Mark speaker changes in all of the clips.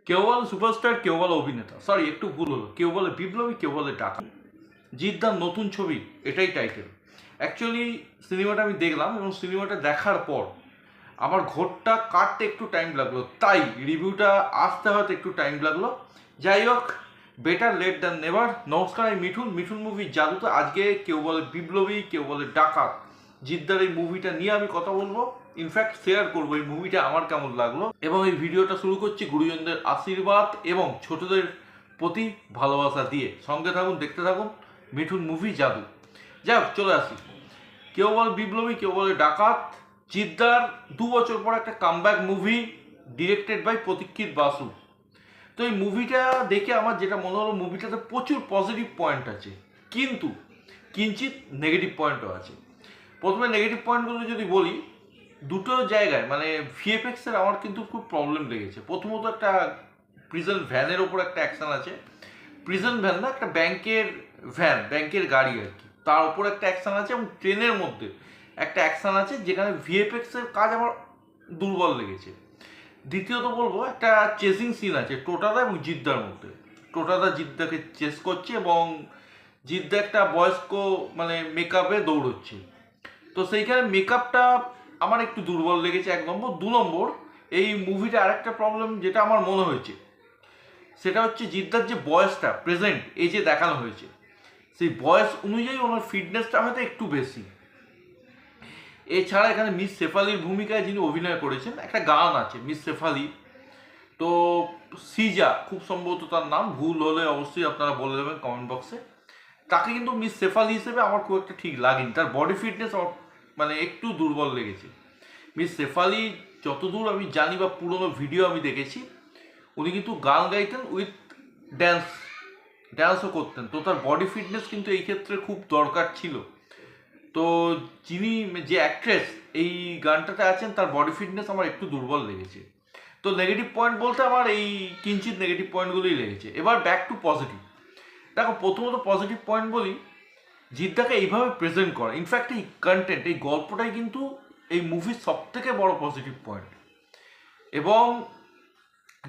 Speaker 1: কেউ বলে সুপারস্টার, কেউ বলে অভিনেতা, সরি একটু ভুল হলো, কেউ বলে বিপ্লবী, কেউ বলে ডাকা। জিদ্দার নতুন ছবি, এটাই টাইটেল। অ্যাকচুয়ালি সিনেমাটা আমি দেখলাম এবং সিনেমাটা দেখার পর আমার ঘোরটা কাটতে একটু টাইম লাগলো, তাই রিভিউটা আসতে হয়তো একটু টাইম লাগলো। যাই হোক, বেটার লেট দ্যান নেভার। নমস্কার, আমি মিঠুন মুভির জাদুতে আজকে কেউ বলে বিপ্লবী, কেউ বলে ডাকাত, জিদ্দার এই মুভিটা নিয়ে আমি কথা বলবো। ইনফ্যাক্ট শেয়ার করবো এই মুভিটা আমার কেমন লাগলো, এবং এই ভিডিওটা শুরু করছি গুরুজনদের আশীর্বাদ এবং ছোটদের প্রতি ভালোবাসা দিয়ে। সঙ্গে থাকুন, দেখতে থাকুন মিঠুন মুভি জাদু। যাই হোক, চলে আসি। কেউ বলে বিপ্লবী, কেউ বলে ডাকাত। জিদ্দার 2 বছর পর একটা কামব্যাক মুভি, ডিরেক্টেড বাই প্রতীক্ষিত বাসু। তো এই মুভিটা দেখে আমার যেটা মনে হলো, মুভিটাতে প্রচুর পজিটিভ পয়েন্ট আছে, কিন্তু কিঞ্চিত নেগেটিভ পয়েন্টও আছে। প্রথমে নেগেটিভ পয়েন্টগুলো যদি বলি, দুটো জায়গায় মানে ভিএফএক্সের আমার কিন্তু খুব প্রবলেম লেগেছে। প্রথমত একটা প্রিজন ভ্যানের ওপর একটা অ্যাকশন আছে, প্রিজন ভ্যান না, একটা ব্যাংকের ভ্যান, ব্যাংকের গাড়ি আর কি, তার উপর একটা অ্যাকশন আছে, এবং ট্রেনের মধ্যে একটা অ্যাকশন আছে, যেখানে ভিএফএক্সের কাজ আমার দুর্বল লেগেছে। দ্বিতীয়ত বলবো, একটা চেসিং সিন আছে টোটাদা এবং জিদ্দার মধ্যে। টোটাদা জিদ্দাকে চেস করছে এবং জিদ্দা একটা বয়স্ক মানে মেকআপে দৌড়চ্ছে। তো সেইখানে মেকআপটা আমার একটু দুর্বল লেগেছে, 1 নম্বর। 2 নম্বর, এই মুভিটা আরেকটা প্রবলেম যেটা আমার মনে হয়েছে, সেটা হচ্ছে জিদ্দার যে বয়সটা প্রেজেন্ট এই যে দেখানো হয়েছে, সেই বয়স অনুযায়ী ওনার ফিটনেসটা হয়তো একটু বেশি। এছাড়া এখানে মিস শেফালির ভূমিকায় যিনি অভিনয় করেছেন, একটা গান আছে মিস শেফালি, তো সিজা খুব সম্ভবত তার নাম, ভুল হলে অবশ্যই আপনারা বলে দেবেন কমেন্ট বক্সে। তাকে কিন্তু মিস শেফালি হিসেবে আমার খুব একটা ঠিক লাগেনি, তার বডি ফিটনেস আমার মানে একটু দুর্বল লেগেছে। মিস শেফালি যতদূর আমি জানি বা পুরোনো ভিডিও আমি দেখেছি, উনি কিন্তু গান গাইতেন উইথ ড্যান্সও করতেন, তো তার বডি ফিটনেস কিন্তু এই ক্ষেত্রে খুব দরকার ছিল। তো যিনি যে অ্যাক্ট্রেস এই গানটাতে আছেন, তার বডি ফিটনেস আমার একটু দুর্বল লেগেছে। তো নেগেটিভ পয়েন্ট বলতে আমার এই কিঞ্চিত নেগেটিভ পয়েন্টগুলোই লেগেছে। এবার ব্যাক টু পজিটিভ। দেখো, প্রথমত পজিটিভ পয়েন্ট বলি, জিদ্দাকে এইভাবে প্রেজেন্ট করা, ইনফ্যাক্ট এই কন্টেন্ট, এই গল্পটাই কিন্তু এই মুভির সব থেকে বড় পজিটিভ পয়েন্ট। এবং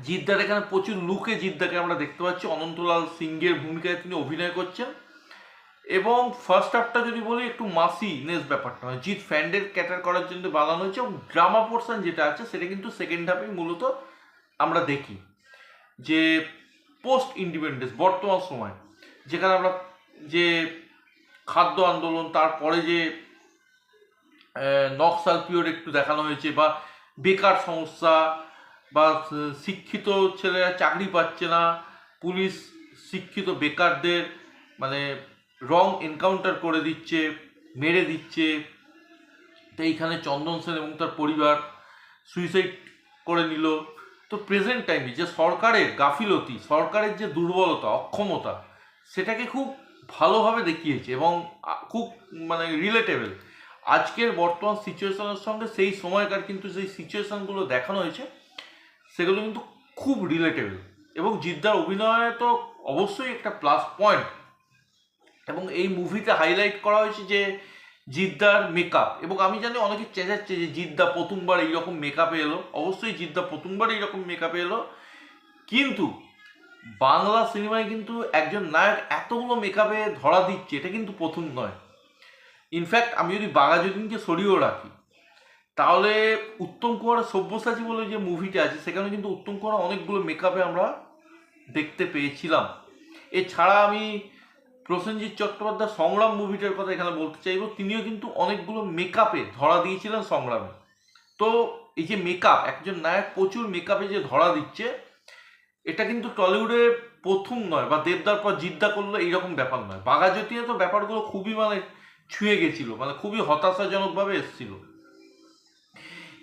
Speaker 1: জিদ্দার এখানে প্রচুর লুকে জিদ্দাকে আমরা দেখতে পাচ্ছি, অনন্তলাল সিংহের ভূমিকায় তিনি অভিনয় করছেন। এবং ফার্স্ট হাফটা যদি বলি, একটু মাসিনেস ব্যাপারটা হয়, জিৎ ফ্যান্ডের ক্যাটার করার জন্য বানানো হয়েছে, এবং ড্রামা পোর্শন যেটা আছে সেটা কিন্তু সেকেন্ড হাফে মূলত আমরা দেখি যে পোস্ট ইন্ডিপেন্ডেন্স বর্তমান সময়, যেখানে আমরা যে খাদ্য আন্দোলন, তারপরে যে নকশাল পিরিয়ড একটু দেখানো হয়েছে, বা বেকার সমস্যা, বা শিক্ষিত ছেলেরা চাকরি পাচ্ছে না, পুলিশ শিক্ষিত বেকারদের মানে রং এনকাউন্টার করে দিচ্ছে, মেরে দিচ্ছে। তো এইখানে চন্দন সেন এবং তার পরিবার সুইসাইড করে নিল। তো প্রেজেন্ট টাইমে যে সরকারের গাফিলতি, সরকারের যে দুর্বলতা, অক্ষমতা, সেটাকে খুব ভালোভাবে দেখিয়েছে, এবং খুব মানে রিলেটেবল আজকের বর্তমান সিচুয়েশনের সঙ্গে সেই সময়কার কিন্তু যেই সিচুয়েশনগুলো দেখানো হয়েছে, সেগুলো কিন্তু খুব রিলেটেবল। এবং জিদ্দার অভিনয় তো অবশ্যই একটা প্লাস পয়েন্ট। এবং এই মুভিতে হাইলাইট করা হয়েছে যে জিদ্দার মেকআপ, এবং আমি জানি অনেকে চেঁচাচ্ছে যে জিদ্দা প্রথমবার এইরকম মেকআপে এলো। অবশ্যই জিদ্দা প্রথমবার এইরকম মেকআপে এলো, কিন্তু বাংলা সিনেমায় কিন্তু একজন নায়ক এতগুলো মেকআপে ধরা দিচ্ছে, এটা কিন্তু প্রথম নয়। ইনফ্যাক্ট আমি যদি বাঘাযতীনকে সরিয়েও রাখি, তাহলে উত্তম কুমারের সব্যসাচী বলে যে মুভিটা আছে, সেখানে কিন্তু উত্তম কুমার অনেকগুলো মেকআপে আমরা দেখতে পেয়েছিলাম। এছাড়া আমি প্রসেনজিৎ চট্টোপাধ্যায় সংগ্রাম মুভিটার কথা এখানে বলতে চাইব, তিনিও কিন্তু অনেকগুলো মেকআপে ধরা দিয়েছিলেন সংগ্রামে। তো এই যে মেকআপ, একজন নায়ক প্রচুর মেকআপে যে ধরা দিচ্ছে, এটা কিন্তু টলিউডে প্রথম নয়, বা দেবদার পর জিদ্দা করলো এইরকম ব্যাপার নয়। বাঘাযতীনে তো ব্যাপারগুলো খুবই মানে ছুঁয়ে গেছিল, মানে খুবই হতাশাজনকভাবে এসেছিল।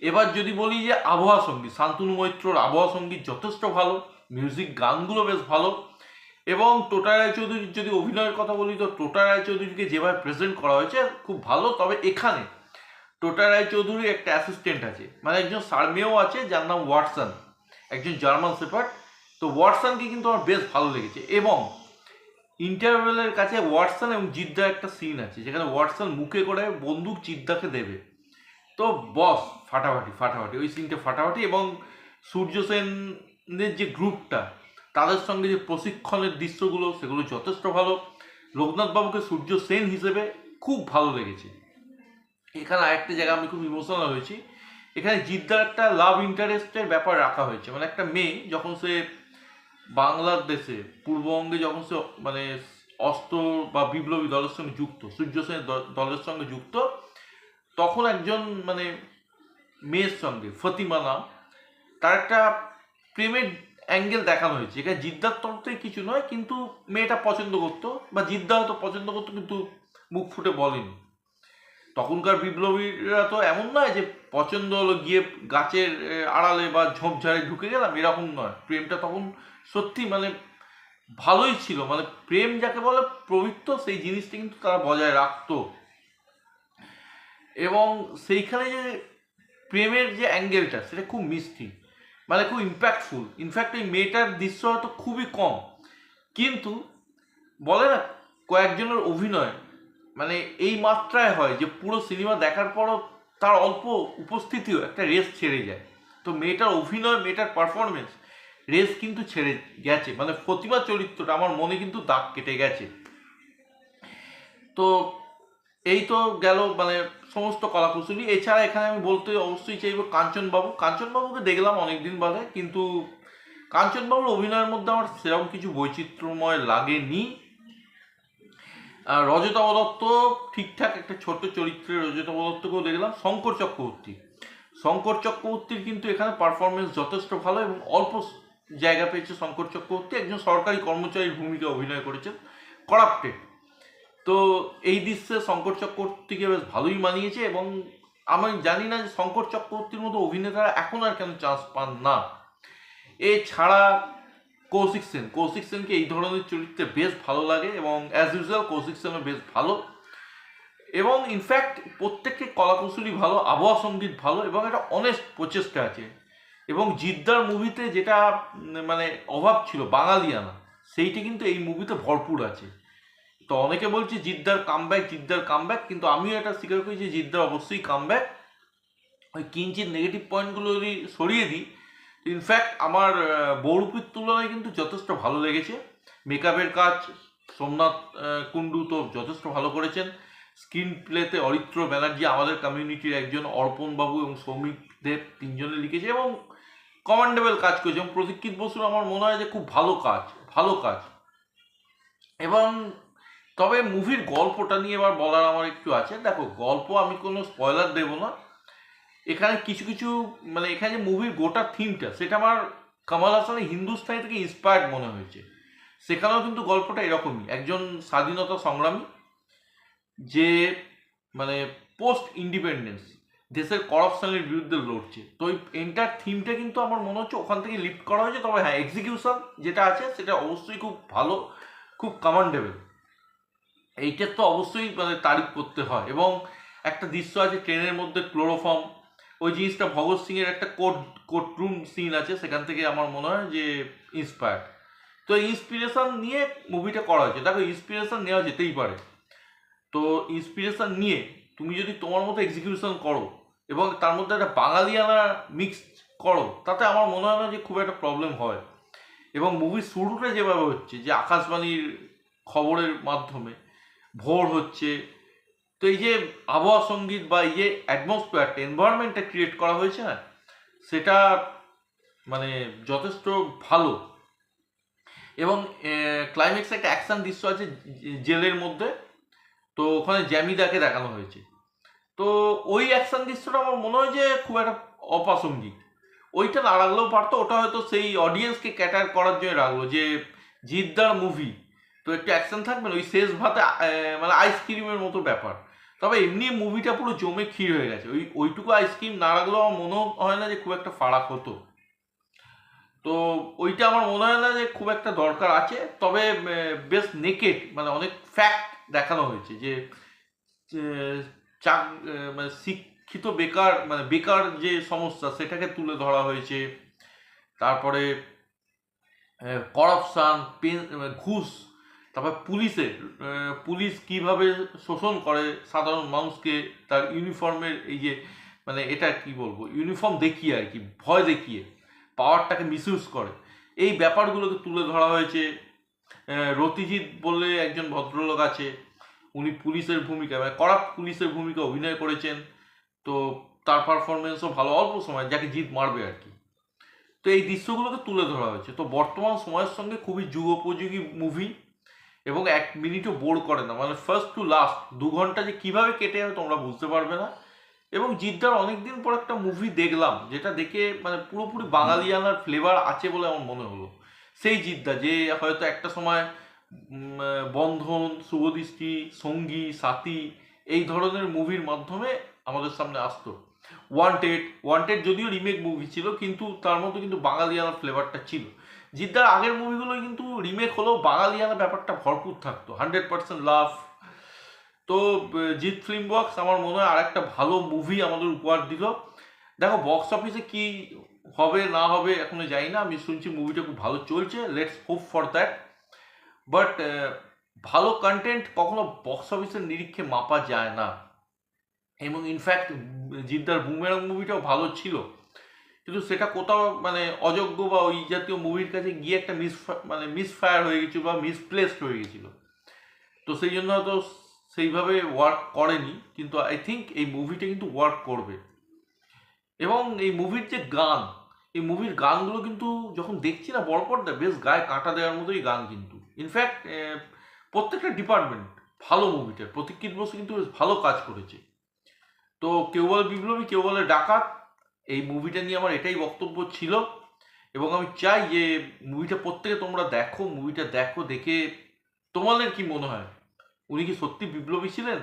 Speaker 1: এবার যদি বলি যে আবহাওয়া সঙ্গীত, শান্তনু মৈত্রর আবহাওয়া সঙ্গীত যথেষ্ট ভালো, মিউজিক গানগুলো বেশ ভালো। এবং টোটা রায়চৌধুরীর যদি অভিনয়ের কথা বলি, তো টোটা রায়চৌধুরীকে যেভাবে প্রেজেন্ট করা হয়েছে খুব ভালো। তবে এখানে টোটা রায়চৌধুরীর একটা অ্যাসিস্ট্যান্ট আছে, মানে একজন সার্মেও আছে যার নাম ওয়াটসন, একজন জার্মান শেফার্ড। তো ওয়াটসনকে কিন্তু আমার বেশ ভালো লেগেছে। এবং ইন্টারভেলের কাছে ওয়াটসন এবং জিদ্দার একটা সিন আছে, যেখানে ওয়াটসন মুখে করে বন্দুক জিদ্দাকে দেবে, তো বস ফাটাফাটি ফাটাফাটি, ওই সিনটা ফাটাফাটি। এবং সূর্য সেন যে গ্রুপটা, তাদের সঙ্গে যে প্রশিক্ষণের দৃশ্যগুলো, সেগুলো যথেষ্ট ভালো। লোকনাথ বাবুকে সূর্য সেন হিসেবে খুব ভালো লেগেছে। এখানে আরেকটা জায়গা আমি খুব ইমোশনাল হয়েছি, এখানে জিদ্দার একটা লাভ ইন্টারেস্টের ব্যাপার রাখা হয়েছে। মানে একটা মেয়ে যখন সে বাংলাদেশে পূর্ববঙ্গে যখন সে মানে অস্ত্র বা বিপ্লবী দলের সঙ্গে যুক্ত, সূর্য সেনের দলের সঙ্গে যুক্ত, তখন একজন মানে মেয়ের সঙ্গে ফতিমা নাম, তার একটা প্রেমের অ্যাঙ্গেল দেখানো হয়েছে। এখানে জিদ্দার তরফ থেকে কিছু নয়, কিন্তু মেয়েটা পছন্দ করতো বা জিদ্দা হয়তো পছন্দ করতো, কিন্তু মুখ ফুটে বলেনি। তখনকার বিপ্লবীরা তো এমন নয় যে পছন্দ হলো গিয়ে গাছের আড়ালে বা ঝোপঝাড়ে ঢুকে গেলাম, এরকম নয়। প্রেমটা তখন সত্যি মানে ভালোই ছিল, মানে প্রেম যাকে বলে পবিত্র, সেই জিনিসটা কিন্তু তারা বজায় রাখতো। এবং সেইখানে যে প্রেমের যে অ্যাঙ্গেলটা, সেটা খুব মিষ্টি, মানে খুব ইম্প্যাক্টফুল। ইনফ্যাক্ট এই মেয়েটার দৃশ্য হয়তো খুবই কম, কিন্তু বলে না কয়েকজনের অভিনয় মানে এই মাত্রায় হয় যে পুরো সিনেমা দেখার পরও তার অল্প উপস্থিতিও একটা রেস ছেড়ে যায়। তো মেয়েটার অভিনয়, মেয়েটার পারফরমেন্স রেস কিন্তু ছেড়ে গেছে, মানে প্রতিমা চরিত্রটা আমার মনে কিন্তু দাগ কেটে গেছে। তো এই তো গেল মানে সমস্ত কলাকুশলী। এছাড়া এখানে আমি বলতে অবশ্যই চাইবো কাঞ্চনবাবু। কাঞ্চনবাবুকে দেখলাম অনেকদিন বাদে, কিন্তু কাঞ্চনবাবুর অভিনয়ের মধ্যে আমার সেরকম কিছু বৈচিত্র্যময় লাগেনি। আর রজতাভ দত্ত ঠিকঠাক একটা ছোট চরিত্রে রজতাভ দত্তকেও দেখলাম। শঙ্কর চক্রবর্তীর কিন্তু এখানে পারফরমেন্স যথেষ্ট ভালো, এবং অল্প জায়গা পেয়েছে শঙ্কর চক্রবর্তী। একজন সরকারি কর্মচারীর ভূমিকা অভিনয় করেছেন, করাপ্টেড। তো এই দৃশ্যে শঙ্কর চক্রবর্তীকে বেশ ভালোই মানিয়েছে, এবং আমি জানি না যে শঙ্কর চক্রবর্তীর মতো অভিনেতারা এখন আর কেন চান্স পান না। এছাড়া কৌশিক সেনকে এই ধরনের চরিত্রে বেশ ভালো লাগে, এবং অ্যাজ ইউজুয়াল কৌশিক সেনও বেশ ভালো। এবং ইনফ্যাক্ট প্রত্যেককে কলাকুশলী ভালো, আবহাওয়া সঙ্গীত ভালো, এবং একটা অনেস্ট প্রচেষ্টা আছে। এবং জিদ্দার মুভিতে যেটা মানে অভাব ছিল বাঙালিয়ানা, সেইটা কিন্তু এই মুভিতে ভরপুর আছে। তো অনেকে বলছে জিদ্দার কামব্যাক, কিন্তু আমিও এটা স্বীকার করি যে জিদ্দার অবশ্যই কামব্যাক। ওই কিঞ্চিত নেগেটিভ পয়েন্টগুলো যদি সরিয়ে দিই, ইনফ্যাক্ট আমার বহুরূপীর তুলনায় কিন্তু যথেষ্ট ভালো লেগেছে। মেকআপের কাজ সোমনাথ কুণ্ডু তো যথেষ্ট ভালো করেছেন। স্ক্রিন প্লেতে অরিত্র ব্যানার্জি, আমাদের কমিউনিটির একজন, অর্পণ বাবু এবং সৌমিক দেব, তিনজনে লিখেছে এবং কমান্ডেবল কাজ করেছে। এবং প্রতীক্ষিত বসুর আমার মনে হয় যে খুব ভালো কাজ। এবং তবে মুভির গল্পটা নিয়ে এবার বলার আমার একটু আছে। দেখো, গল্প আমি কোনো স্পয়লার দেবো না। এখানে কিছু মানে এখানে যে মুভির গোটা থিমটা, সেটা আমার কামাল হাসানের হিন্দুস্তানি থেকে ইন্সপায়ার্ড মনে হয়েছে। সেখানেও কিন্তু গল্পটা এরকমই, একজন স্বাধীনতা সংগ্রামী যে মানে পোস্ট ইন্ডিপেন্ডেন্স দেশের করাপশনের বিরুদ্ধে লড়ছে। তো ওই এন্টার থিমটা কিন্তু আমার মনে হচ্ছে ওখান থেকে লিফট করা হয়েছে। তবে হ্যাঁ, এক্সিকিউশন যেটা আছে সেটা অবশ্যই খুব ভালো, খুব কমান্ডেবল। এইটার তো অবশ্যই মানে তারিফ করতে হয়। এবং একটা দৃশ্য আছে ট্রেনের মধ্যে ক্লোরোফর্ম, ওই জিনিসটা ভগৎ সিং এর একটা কোর্টরুম সিন আছে, সেখান থেকে আমার মনে হয় যে ইন্সপায়ার্ড। তো ইন্সপিরেশন নিয়ে মুভিটা করা হয়েছে। দেখো, ইন্সপিরেশন নেওয়া যেতেই পারে। তো ইন্সপিরেশন নিয়ে তুমি যদি তোমার মতো এক্সিকিউশন করো এবং তার মধ্যে একটা বাঙালিয়ানা মিক্স করো, তাতে আমার মনে হয় না যে খুব একটা প্রবলেম হয়। এবং মুভির শুরুটা যেভাবে হচ্ছে, যে আকাশবাণীর খবরের মাধ্যমে ভোর হচ্ছে, তো এই যে আবহাওয়া সঙ্গীত বা এই যে অ্যাটমসফিয়ারটা, এনভায়রনমেন্টটা ক্রিয়েট করা হয়েছে না, সেটা মানে যথেষ্ট ভালো। এবং ক্লাইম্যাক্সে একটা অ্যাকশন দৃশ্য আছে জেলের মধ্যে, তো ওখানে জ্যামিদাকে দেখানো হয়েছে। তো ওই অ্যাকশন দৃশ্যটা আমার মনে হয় যে খুব একটা অপ্রাসঙ্গিক। ওইটা না রাখলেও পারতো, ওটা হয়তো সেই অডিয়েন্সকে ক্যাটার করার জন্য রাখলো যে জিদ্দার মুভি, তো একটু অ্যাকশন থাকবে না, ওই শেষ ভাতে মানে আইসক্রিমের মতো ব্যাপার। তবে এমনি মুভিটা পুরো জমে ক্ষীর হয়ে গেছে। ওইটুকু আইসক্রিম না রাখলেও আমার মনে হয় না যে খুব একটা ফারাক হতো। তো ওইটা আমার মনে হয় না যে খুব একটা দরকার আছে। তবে বেশ নেকেড, মানে অনেক ফ্যাক্ট দেখানো হয়েছে যে মানে শিক্ষিত বেকার, মানে বেকার যে সমস্যা সেটাকে তুলে ধরা হয়েছে। তারপরে করাপশান, ঘুষ, তারপর পুলিশ কিভাবে শোষণ করে সাধারণ মানুষকে, তার ইউনিফর্মের এই যে মানে এটা কি বলবো, ইউনিফর্ম দেখিয়ে আর কি, ভয় দেখিয়ে পাওয়ারটাকে মিসইউজ করে, এই ব্যাপারগুলোকে তুলে ধরা হয়েছে। রতিজিৎ বললে একজন ভদ্রলোক আছে, উনি পুলিশের ভূমিকা মানে করাপ্ট পুলিশের ভূমিকা অভিনয় করেছেন। তো তার পারফরমেন্সও ভালো, অল্প সময় যাকে জিত মারবে আর কি। তো এই দৃশ্যগুলোকে তুলে ধরা হয়েছে। তো বর্তমান সময়ের সঙ্গে খুবই যুগোপযোগী মুভি, এবং 1 মিনিটও বোর করে না, মানে ফার্স্ট টু লাস্ট 2 ঘন্টা যে কিভাবে কেটে যাবে তোমরা বুঝতে পারবে না। এবং জিদ্দার অনেকদিন পর একটা মুভি দেখলাম, যেটা দেখে মানে পুরোপুরি বাঙালিয়ানার ফ্লেভার আছে বলে আমার মনে হলো। সেই জিদ্দা যে হয়তো একটা সময় বন্ধন, শুভদৃষ্টি, সঙ্গী, সাথী এই ধরনের মুভির মাধ্যমে আমাদের সামনে আসতো। ওয়ান্টেড যদিও রিমেক মুভি ছিল, কিন্তু তার মধ্যে কিন্তু বাঙালিয়ানা ফ্লেভারটা ছিল। জিদ্দার আগের মুভিগুলো কিন্তু রিমেক হলেও বাঙালিয়ানা ব্যাপারটা ভরপুর থাকতো, 100% লাভ। তো জিৎ ফিল্ম বক্স আমার মনে হয় আর একটা ভালো মুভি আমাদের উপহার দিল। দেখো বক্স অফিসে কি হবে না হবে এখনো জানি না, আমি শুনছি মুভিটা খুব ভালো চলছে, let's hope for that. But ভালো কন্টেন্ট কখনো বক্স অফিসের নিরীক্ষে মাপা যায় না। এবং ইনফ্যাক্ট জিদ্দার বুমেরাং মুভিটাও ভালো ছিল, কিন্তু সেটা কোথাও মানে অযোগ্য বা ওই জাতীয় মুভির কাছে গিয়ে একটা মিসফায়ার হয়ে গেছিল বা মিসপ্লেসড হয়ে গেছিল। তো সেই জন্য হয়তো সেইভাবে ওয়ার্ক করেনি, কিন্তু আই থিঙ্ক এই মুভিটা কিন্তু ওয়ার্ক করবে। এবং এই মুভির যে গান, এই মুভির গানগুলো কিন্তু যখন দেখছি না বড় পর্দায়, বেশ গায়ে কাঁটা দেওয়ার মতোই গান কিন্তু। ইনফ্যাক্ট প্রত্যেকটা ডিপার্টমেন্ট ভালো, মুভিটার প্রতীক্ষিত বসু কিন্তু বেশ ভালো কাজ করেছে। তো কেউ বলে বিপ্লবী, কেউ বলে ডাকাত, এই মুভিটা নিয়ে আমার এটাই বক্তব্য ছিল। এবং আমি চাই যে মুভিটা প্রত্যেকে তোমরা দেখো, মুভিটা দেখো, দেখে তোমাদের কি মনে হয়, উনি কি সত্যি বিপ্লবী ছিলেন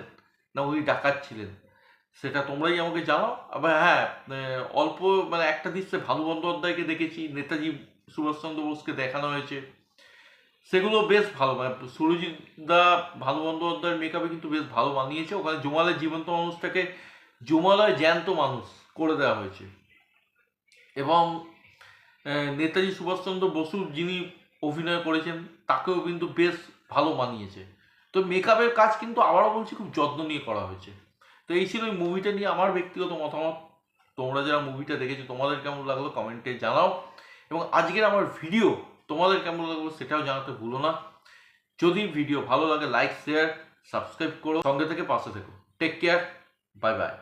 Speaker 1: না উনি ডাকাত ছিলেন, সেটা তোমরাই আমাকে জানাও। আবার হ্যাঁ, অল্প মানে একটা দৃশ্যে ভানু বন্দ্যোপাধ্যায়কে দেখেছি, নেতাজি সুভাষচন্দ্র বোসকে দেখানো হয়েছে, সেগুলো বেশ ভালো। মানে সুরজিৎ দা ভানু বন্দ্যোপাধ্যায়ের মেকআপে কিন্তু বেশ ভালো মানিয়েছে। ওখানে জমালয়ের জীবন্ত মানুষটাকে জমালয় জ্যান্ত মানুষ করে দেওয়া হয়েছে। এবং নেতাজি সুভাষচন্দ্র বসু যিনি অভিনয় করেছেন তাকেও কিন্তু বেশ ভালো মানিয়েছে। তো মেকআপের কাজ কিন্তু আবারও বলছি খুব যত্ন নিয়ে করা হয়েছে। তো এই ছিল এই মুভিটা নিয়ে আমার ব্যক্তিগত মতামত। তোমরা যারা মুভিটা দেখেছো তোমাদের কেমন লাগলো কমেন্টে জানাও, এবং আজকের আমার ভিডিও তোমাদের কেমন লাগলো সেটাও জানাতে ভুলো না। যদি ভিডিও ভালো লাগে লাইক, শেয়ার, সাবস্ক্রাইব করো, সঙ্গে থেকে পাশে থেকো। Take care, bye by.